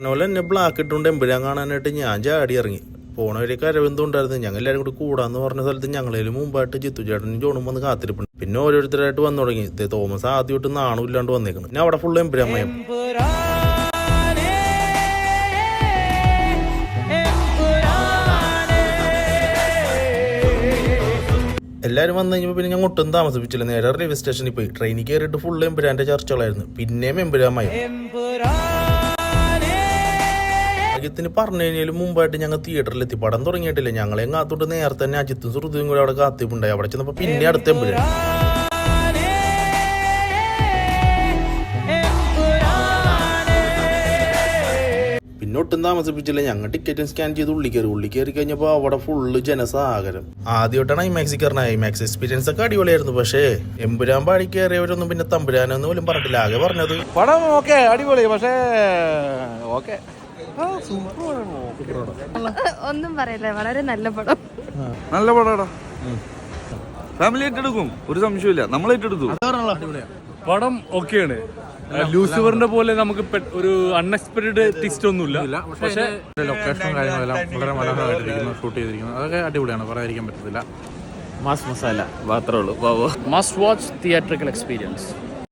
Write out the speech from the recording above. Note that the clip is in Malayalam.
അതുപോലെ എന്നെ ബ്ലാക്ക് ഇട്ടുകൊണ്ട് എമ്പുരാൻ കാണാനായിട്ട് ഞാൻ ചാടി ഇറങ്ങി. പോണവരൊക്കെ അരവിന്ദം ഉണ്ടായിരുന്നു. ഞങ്ങൾ എല്ലാവരും കൂടി കൂടാന്ന് പറഞ്ഞ സ്ഥലത്ത് ഞങ്ങളേലും മുമ്പായിട്ട് ജിത്തു ചേട്ടനും ജോണും വന്ന് കാത്തിരിപ്പുണ്ട്. പിന്നെ ഓരോരുത്തരായിട്ട് വന്നു തുടങ്ങി. തോമസ് ആദ്യമായിട്ട് നാണും ഇല്ലാണ്ട് വന്നേക്കണം. പിന്നെ അവിടെ ഫുള്ള് എമ്പുരാമയം. എല്ലാവരും വന്നു കഴിഞ്ഞപ്പോൾ പിന്നെ ഞാൻ ഒട്ടും താമസിപ്പിച്ചില്ല. നേരെ റെയിൽവേ സ്റ്റേഷനിൽ പോയി ട്രെയിനിൽ കയറിയിട്ട് ഫുള്ള് എമ്പുരാന്റെ ചർച്ചകളായിരുന്നു. പിന്നെയും എമ്പുരാമയം. അജിത്തിന് പറഞ്ഞു കഴിഞ്ഞാലും മുമ്പായിട്ട് ഞങ്ങൾ തിയേറ്ററിലെത്തി. പടം തുടങ്ങിയിട്ടില്ല. ഞങ്ങളെ കാത്തോട്ട് നേരത്തെ തന്നെ അജിത്തും ശ്രുതിയും കൂടെ അവിടെ കാത്തിപ്പുണ്ടായി. അവിടെ ചെന്നപ്പോൾ പിന്നെ അടുത്ത എമ്പുരാൻ. പിന്നെ ഒട്ടും താമസിപ്പിച്ചില്ല. ഞങ്ങൾ ടിക്കറ്റും സ്കാൻ ചെയ്ത് ഉള്ളിൽ കയറി കഴിഞ്ഞപ്പോൾ അവിടെ ഫുള്ള് ജനസാഗരം. ആദ്യമായിട്ടാണ് ഐമാക്സിൽ കയറണത്. ഐമാക്സ് എക്സ്പീരിയൻസ് ഒക്കെ അടിപൊളിയായിരുന്നു. പക്ഷേ എമ്പുരാൻ പാടി കയറിയവരൊന്നും പിന്നെ തമ്പുരാനൊന്നും പോലും പറഞ്ഞിട്ടില്ല. ആകെ പറഞ്ഞത് പടം ഓക്കെ അടിപൊളി, പക്ഷേ ഓക്കെ ഒന്നും പറയില്ല. വളരെ നല്ല പടം. നല്ല പടാടാ. ഫാമിലി ഏറ്റെടുക്കും, ഒരു സംശയമില്ല. നമ്മൾ ഏറ്റെടുത്തു. പടം ഓക്കെയാണ്. ലൂസിഫറിന്റെ പോലെ നമുക്ക് ഒരു അൺഎക്സ്പെക്ടഡ് ട്വിസ്റ്റ് ഒന്നുമില്ല. പക്ഷേ ലൊക്കേഷനും കാര്യങ്ങളെല്ലാം വളരെ മനോഹരമായിട്ടിരിക്കുന്നു, ഷൂട്ട് ചെയ്തിരിക്കുന്നു. അതൊക്കെ അടിപൊളിയാണ്, പറയാതിരിക്കാൻ പറ്റത്തില്ല. മാസ് മസാല മാത്രമേ ഉള്ളൂ. Must watch theatrical experience.